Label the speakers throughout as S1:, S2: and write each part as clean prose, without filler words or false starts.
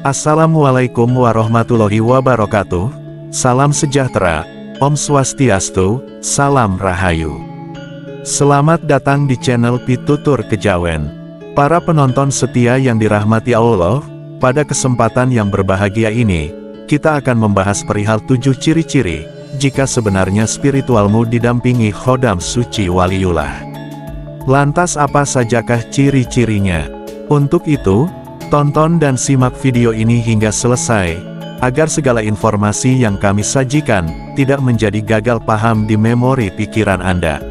S1: Assalamualaikum warahmatullahi wabarakatuh. Salam sejahtera, Om Swastiastu, Salam Rahayu. Selamat datang di channel Pitutur Kejawen. Para penonton setia yang dirahmati Allah, pada kesempatan yang berbahagia ini, kita akan membahas perihal 7 ciri-ciri, jika sebenarnya spiritualmu didampingi khodam suci waliullah. Lantas apa sajakah ciri-cirinya? Untuk itu, tonton dan simak video ini hingga selesai, agar segala informasi yang kami sajikan, tidak menjadi gagal paham di memori pikiran Anda.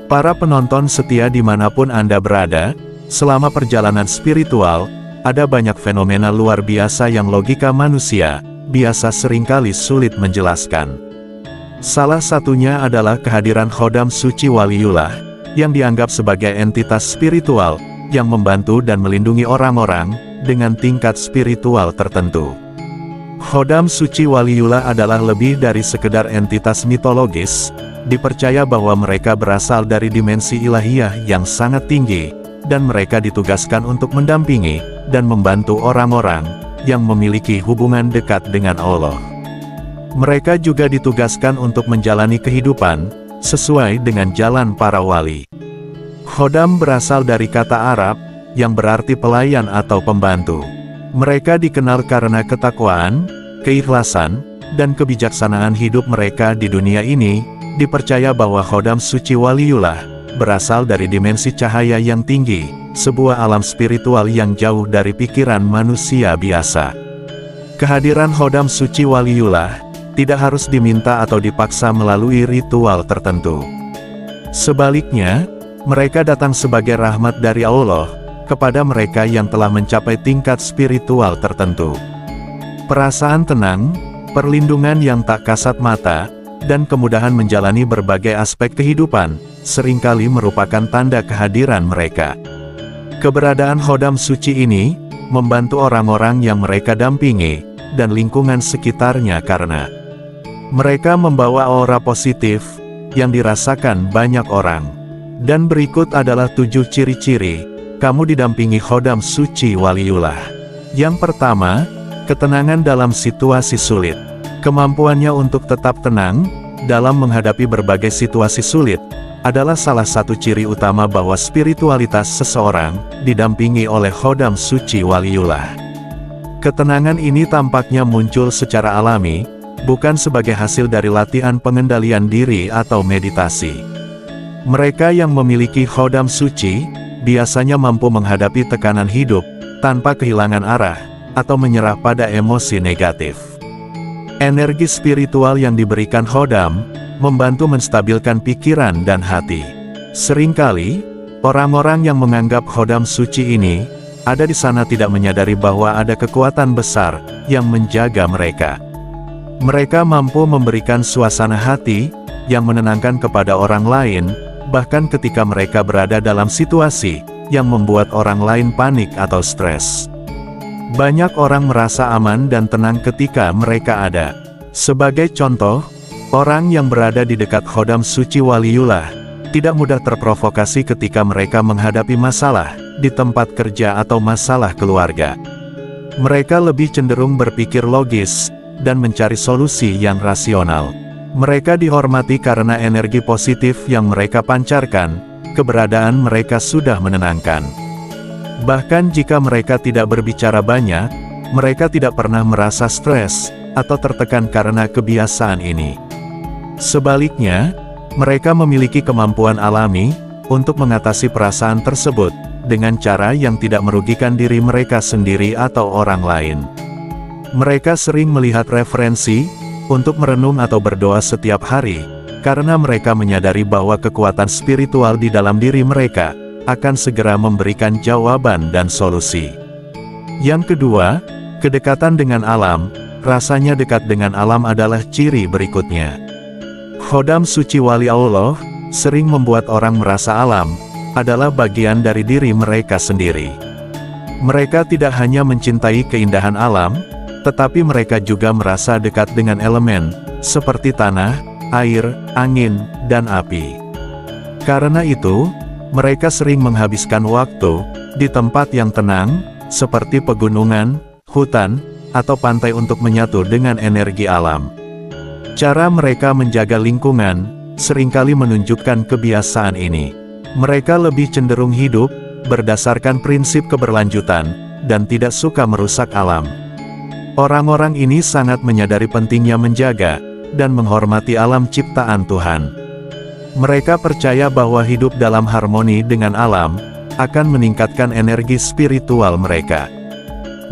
S1: Para penonton setia dimanapun Anda berada, selama perjalanan spiritual, ada banyak fenomena luar biasa yang logika manusia, biasa seringkali sulit menjelaskan. Salah satunya adalah kehadiran khodam suci waliullah, yang dianggap sebagai entitas spiritual, yang membantu dan melindungi orang-orang, dengan tingkat spiritual tertentu. Khodam suci waliullah adalah lebih dari sekedar entitas mitologis, dipercaya bahwa mereka berasal dari dimensi ilahiyah yang sangat tinggi, dan mereka ditugaskan untuk mendampingi, dan membantu orang-orang, yang memiliki hubungan dekat dengan Allah. Mereka juga ditugaskan untuk menjalani kehidupan, sesuai dengan jalan para wali. Khodam berasal dari kata Arab, yang berarti pelayan atau pembantu. Mereka dikenal karena ketakwaan, keikhlasan, dan kebijaksanaan hidup mereka di dunia ini. Dipercaya bahwa khodam suci waliullah, berasal dari dimensi cahaya yang tinggi, sebuah alam spiritual yang jauh dari pikiran manusia biasa. Kehadiran khodam suci waliullah, tidak harus diminta atau dipaksa melalui ritual tertentu. Sebaliknya, mereka datang sebagai rahmat dari Allah, kepada mereka yang telah mencapai tingkat spiritual tertentu. Perasaan tenang, perlindungan yang tak kasat mata, dan kemudahan menjalani berbagai aspek kehidupan, seringkali merupakan tanda kehadiran mereka. Keberadaan khodam suci ini, membantu orang-orang yang mereka dampingi, dan lingkungan sekitarnya karena mereka membawa aura positif, yang dirasakan banyak orang. Dan berikut adalah 7 ciri-ciri, kamu didampingi khodam suci waliullah. Yang pertama, ketenangan dalam situasi sulit. Kemampuannya untuk tetap tenang, dalam menghadapi berbagai situasi sulit, adalah salah satu ciri utama bahwa spiritualitas seseorang, didampingi oleh khodam suci waliullah. Ketenangan ini tampaknya muncul secara alami, bukan sebagai hasil dari latihan pengendalian diri atau meditasi. Mereka yang memiliki khodam suci, biasanya mampu menghadapi tekanan hidup, tanpa kehilangan arah, atau menyerah pada emosi negatif. Energi spiritual yang diberikan khodam, membantu menstabilkan pikiran dan hati. Seringkali, orang-orang yang menganggap khodam suci ini, ada di sana tidak menyadari bahwa ada kekuatan besar, yang menjaga mereka. Mereka mampu memberikan suasana hati, yang menenangkan kepada orang lain, bahkan ketika mereka berada dalam situasi yang membuat orang lain panik atau stres. Banyak orang merasa aman dan tenang ketika mereka ada. Sebagai contoh, orang yang berada di dekat khodam suci waliullah, tidak mudah terprovokasi ketika mereka menghadapi masalah di tempat kerja atau masalah keluarga. Mereka lebih cenderung berpikir logis dan mencari solusi yang rasional. Mereka dihormati karena energi positif yang mereka pancarkan, keberadaan mereka sudah menenangkan. Bahkan jika mereka tidak berbicara banyak, mereka tidak pernah merasa stres, atau tertekan karena kebiasaan ini. Sebaliknya, mereka memiliki kemampuan alami, untuk mengatasi perasaan tersebut, dengan cara yang tidak merugikan diri mereka sendiri atau orang lain. Mereka sering melihat referensi, untuk merenung atau berdoa setiap hari, karena mereka menyadari bahwa kekuatan spiritual di dalam diri mereka, akan segera memberikan jawaban dan solusi. Yang kedua, kedekatan dengan alam. Rasanya dekat dengan alam adalah ciri berikutnya. Khodam suci wali Allah, sering membuat orang merasa alam, adalah bagian dari diri mereka sendiri. Mereka tidak hanya mencintai keindahan alam, tetapi mereka juga merasa dekat dengan elemen, seperti tanah, air, angin, dan api. Karena itu, mereka sering menghabiskan waktu di tempat yang tenang, seperti pegunungan, hutan, atau pantai untuk menyatu dengan energi alam. Cara mereka menjaga lingkungan seringkali menunjukkan kebiasaan ini. Mereka lebih cenderung hidup berdasarkan prinsip keberlanjutan dan tidak suka merusak alam. Orang-orang ini sangat menyadari pentingnya menjaga dan menghormati alam ciptaan Tuhan. Mereka percaya bahwa hidup dalam harmoni dengan alam akan meningkatkan energi spiritual mereka.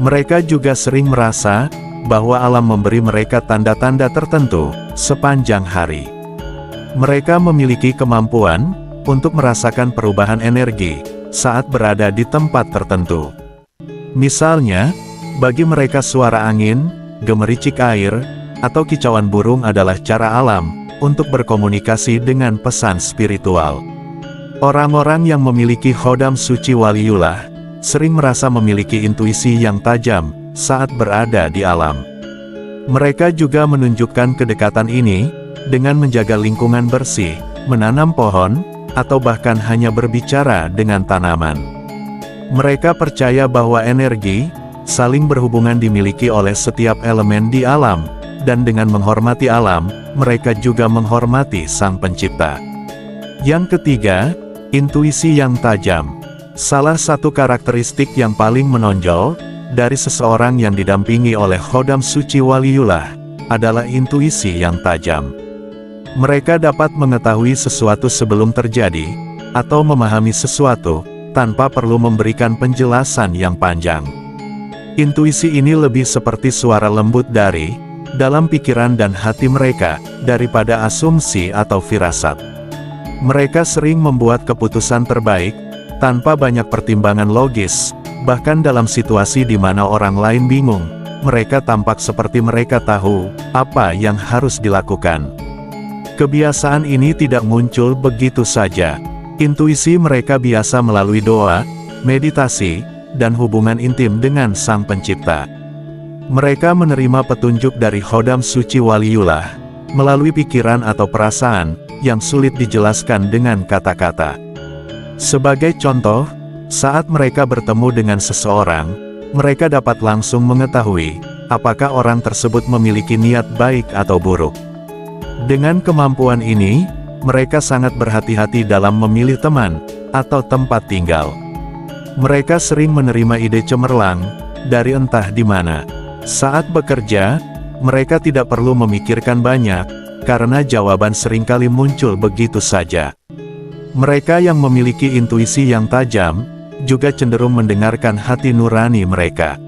S1: Mereka juga sering merasa bahwa alam memberi mereka tanda-tanda tertentu sepanjang hari. Mereka memiliki kemampuan untuk merasakan perubahan energi saat berada di tempat tertentu. Misalnya, bagi mereka suara angin, gemericik air, atau kicauan burung adalah cara alam untuk berkomunikasi dengan pesan spiritual. Orang-orang yang memiliki khodam suci waliullah sering merasa memiliki intuisi yang tajam saat berada di alam. Mereka juga menunjukkan kedekatan ini dengan menjaga lingkungan bersih, menanam pohon, atau bahkan hanya berbicara dengan tanaman. Mereka percaya bahwa energi saling berhubungan dimiliki oleh setiap elemen di alam, dan dengan menghormati alam, mereka juga menghormati Sang Pencipta. Yang ketiga, intuisi yang tajam. Salah satu karakteristik yang paling menonjol dari seseorang yang didampingi oleh khodam suci waliullah adalah intuisi yang tajam. Mereka dapat mengetahui sesuatu sebelum terjadi, atau memahami sesuatu tanpa perlu memberikan penjelasan yang panjang. Intuisi ini lebih seperti suara lembut dari dalam pikiran dan hati mereka, daripada asumsi atau firasat. Mereka sering membuat keputusan terbaik tanpa banyak pertimbangan logis, bahkan dalam situasi di mana orang lain bingung. Mereka tampak seperti mereka tahu apa yang harus dilakukan. Kebiasaan ini tidak muncul begitu saja. Intuisi mereka biasa melalui doa, meditasi, dan hubungan intim dengan Sang Pencipta. Mereka menerima petunjuk dari khodam suci waliullah melalui pikiran atau perasaan yang sulit dijelaskan dengan kata-kata. Sebagai contoh, saat mereka bertemu dengan seseorang, mereka dapat langsung mengetahui apakah orang tersebut memiliki niat baik atau buruk. Dengan kemampuan ini, mereka sangat berhati-hati dalam memilih teman atau tempat tinggal. Mereka sering menerima ide cemerlang dari entah di mana. Saat bekerja, mereka tidak perlu memikirkan banyak, karena jawaban seringkali muncul begitu saja. Mereka yang memiliki intuisi yang tajam juga cenderung mendengarkan hati nurani mereka.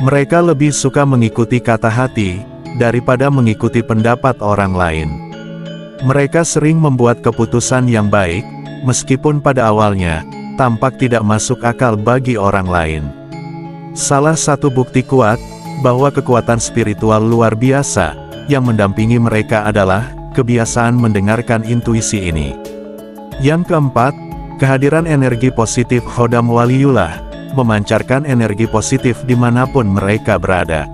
S1: Mereka lebih suka mengikuti kata hati daripada mengikuti pendapat orang lain. Mereka sering membuat keputusan yang baik, meskipun pada awalnya tampak tidak masuk akal bagi orang lain. Salah satu bukti kuat bahwa kekuatan spiritual luar biasa yang mendampingi mereka adalah kebiasaan mendengarkan intuisi ini. Yang keempat, kehadiran energi positif khodam waliullah memancarkan energi positif dimanapun mereka berada.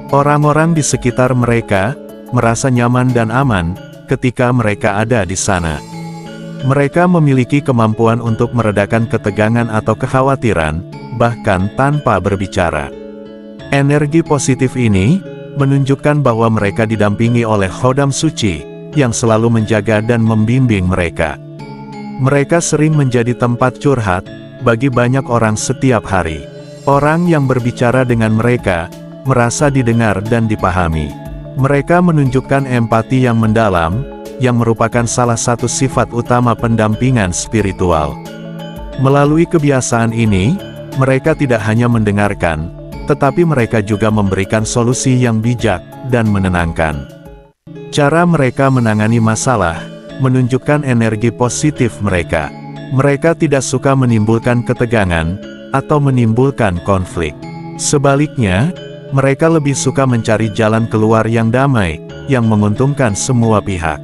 S1: Orang-orang di sekitar mereka merasa nyaman dan aman ketika mereka ada di sana. Mereka memiliki kemampuan untuk meredakan ketegangan atau kekhawatiran, bahkan tanpa berbicara. Energi positif ini menunjukkan bahwa mereka didampingi oleh khodam suci yang selalu menjaga dan membimbing mereka. Mereka sering menjadi tempat curhat bagi banyak orang setiap hari. Orang yang berbicara dengan mereka merasa didengar dan dipahami. Mereka menunjukkan empati yang mendalam, yang merupakan salah satu sifat utama pendampingan spiritual. Melalui kebiasaan ini, mereka tidak hanya mendengarkan, tetapi mereka juga memberikan solusi yang bijak dan menenangkan. Cara mereka menangani masalah menunjukkan energi positif mereka. Mereka tidak suka menimbulkan ketegangan atau menimbulkan konflik. Sebaliknya, mereka lebih suka mencari jalan keluar yang damai, yang menguntungkan semua pihak.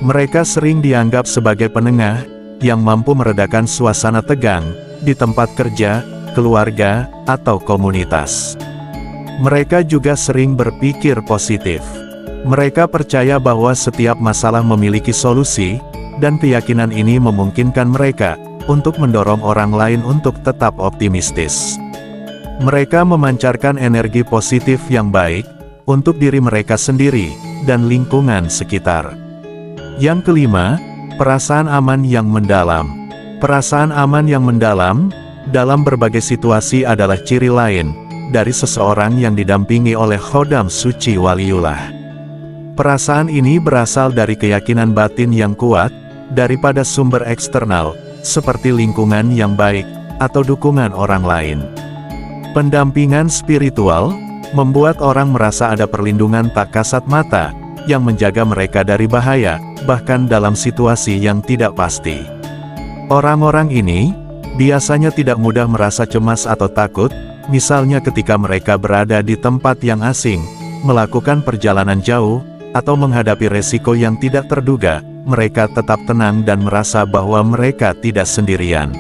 S1: Mereka sering dianggap sebagai penengah, yang mampu meredakan suasana tegang, di tempat kerja, keluarga, atau komunitas. Mereka juga sering berpikir positif. Mereka percaya bahwa setiap masalah memiliki solusi, dan keyakinan ini memungkinkan mereka untuk mendorong orang lain untuk tetap optimistis. Mereka memancarkan energi positif yang baik untuk diri mereka sendiri dan lingkungan sekitar. Yang kelima, perasaan aman yang mendalam. Perasaan aman yang mendalam dalam berbagai situasi adalah ciri lain dari seseorang yang didampingi oleh Khodam Suci Waliullah. Perasaan ini berasal dari keyakinan batin yang kuat daripada sumber eksternal, seperti lingkungan yang baik atau dukungan orang lain. Pendampingan spiritual membuat orang merasa ada perlindungan tak kasat mata yang menjaga mereka dari bahaya, bahkan dalam situasi yang tidak pasti. Orang-orang ini biasanya tidak mudah merasa cemas atau takut, misalnya ketika mereka berada di tempat yang asing, melakukan perjalanan jauh, atau menghadapi resiko yang tidak terduga. Mereka tetap tenang dan merasa bahwa mereka tidak sendirian.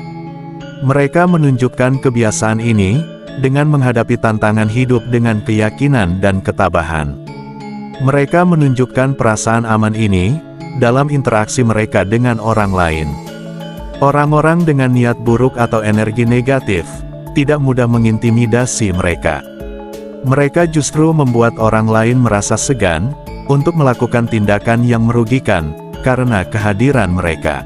S1: Mereka menunjukkan kebiasaan ini dengan menghadapi tantangan hidup dengan keyakinan dan ketabahan. Mereka menunjukkan perasaan aman ini dalam interaksi mereka dengan orang lain. Orang-orang dengan niat buruk atau energi negatif tidak mudah mengintimidasi mereka. Mereka justru membuat orang lain merasa segan untuk melakukan tindakan yang merugikan karena kehadiran mereka.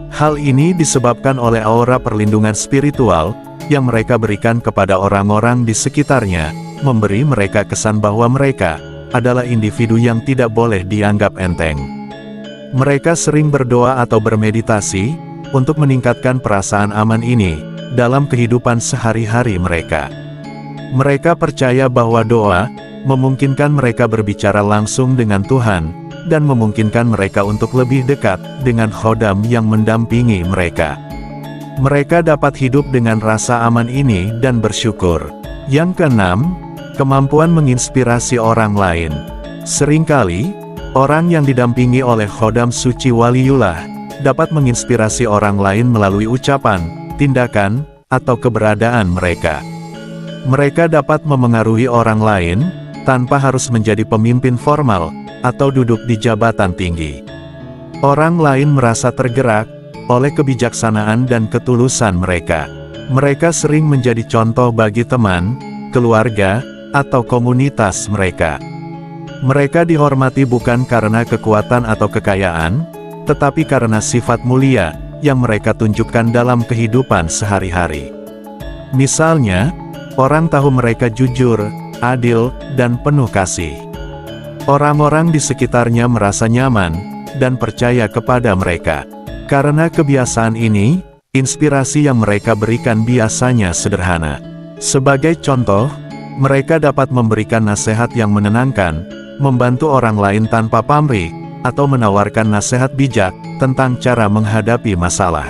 S1: Hal ini disebabkan oleh aura perlindungan spiritual yang mereka berikan kepada orang-orang di sekitarnya, memberi mereka kesan bahwa mereka adalah individu yang tidak boleh dianggap enteng. Mereka sering berdoa atau bermeditasi untuk meningkatkan perasaan aman ini dalam kehidupan sehari-hari mereka. Mereka percaya bahwa doa memungkinkan mereka berbicara langsung dengan Tuhan dan memungkinkan mereka untuk lebih dekat dengan Khodam yang mendampingi mereka. Mereka dapat hidup dengan rasa aman ini dan bersyukur. Yang keenam, kemampuan menginspirasi orang lain. Seringkali, orang yang didampingi oleh Khodam Suci Waliullah dapat menginspirasi orang lain melalui ucapan, tindakan, atau keberadaan mereka. Mereka dapat memengaruhi orang lain tanpa harus menjadi pemimpin formal atau duduk di jabatan tinggi. Orang lain merasa tergerak oleh kebijaksanaan dan ketulusan mereka. Mereka sering menjadi contoh bagi teman, keluarga, atau komunitas mereka. Mereka dihormati bukan karena kekuatan atau kekayaan, tetapi karena sifat mulia yang mereka tunjukkan dalam kehidupan sehari-hari. Misalnya, orang tahu mereka jujur, adil, dan penuh kasih. Orang-orang di sekitarnya merasa nyaman dan percaya kepada mereka. Karena kebiasaan ini, inspirasi yang mereka berikan biasanya sederhana. Sebagai contoh, mereka dapat memberikan nasihat yang menenangkan, membantu orang lain tanpa pamrih, atau menawarkan nasihat bijak tentang cara menghadapi masalah.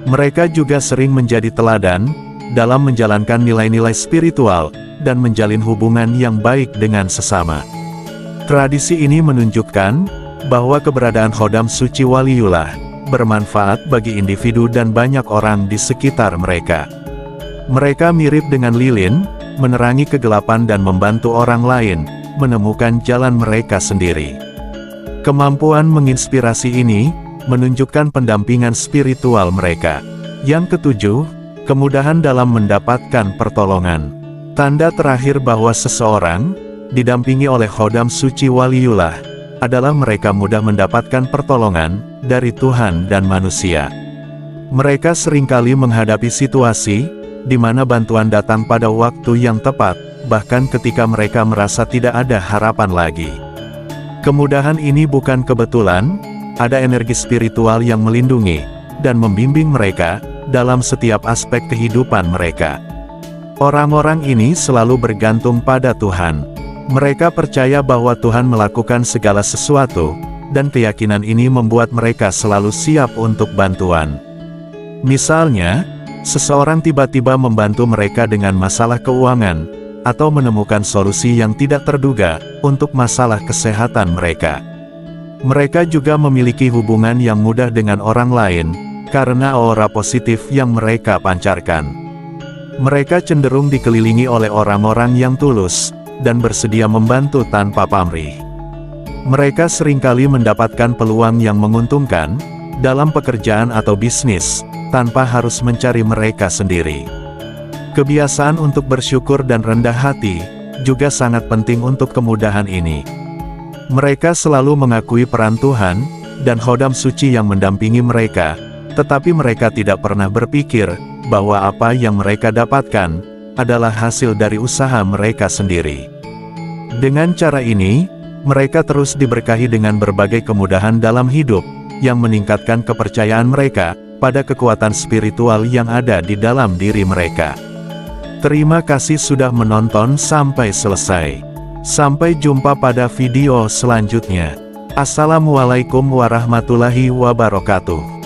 S1: Mereka juga sering menjadi teladan dalam menjalankan nilai-nilai spiritual dan menjalin hubungan yang baik dengan sesama. Tradisi ini menunjukkan bahwa keberadaan Khodam Suci Waliullah bermanfaat bagi individu dan banyak orang di sekitar mereka. Mereka mirip dengan lilin, menerangi kegelapan dan membantu orang lain menemukan jalan mereka sendiri. Kemampuan menginspirasi ini menunjukkan pendampingan spiritual mereka. Yang ketujuh, kemudahan dalam mendapatkan pertolongan. Tanda terakhir bahwa seseorang didampingi oleh Khodam Suci Waliullah adalah mereka mudah mendapatkan pertolongan dari Tuhan dan manusia. Mereka seringkali menghadapi situasi di mana bantuan datang pada waktu yang tepat, bahkan ketika mereka merasa tidak ada harapan lagi. Kemudahan ini bukan kebetulan, ada energi spiritual yang melindungi dan membimbing mereka dalam setiap aspek kehidupan mereka. Orang-orang ini selalu bergantung pada Tuhan. Mereka percaya bahwa Tuhan melakukan segala sesuatu, dan keyakinan ini membuat mereka selalu siap untuk bantuan. Misalnya, seseorang tiba-tiba membantu mereka dengan masalah keuangan, atau menemukan solusi yang tidak terduga untuk masalah kesehatan mereka. Mereka juga memiliki hubungan yang mudah dengan orang lain, karena aura positif yang mereka pancarkan. Mereka cenderung dikelilingi oleh orang-orang yang tulus dan bersedia membantu tanpa pamrih. Mereka seringkali mendapatkan peluang yang menguntungkan dalam pekerjaan atau bisnis tanpa harus mencari mereka sendiri. Kebiasaan untuk bersyukur dan rendah hati juga sangat penting untuk kemudahan ini. Mereka selalu mengakui peran Tuhan dan Khodam suci yang mendampingi mereka, tetapi mereka tidak pernah berpikir bahwa apa yang mereka dapatkan adalah hasil dari usaha mereka sendiri. Dengan cara ini, mereka terus diberkahi dengan berbagai kemudahan dalam hidup yang meningkatkan kepercayaan mereka pada kekuatan spiritual yang ada di dalam diri mereka. Terima kasih sudah menonton sampai selesai. Sampai jumpa pada video selanjutnya. Assalamualaikum warahmatullahi wabarakatuh.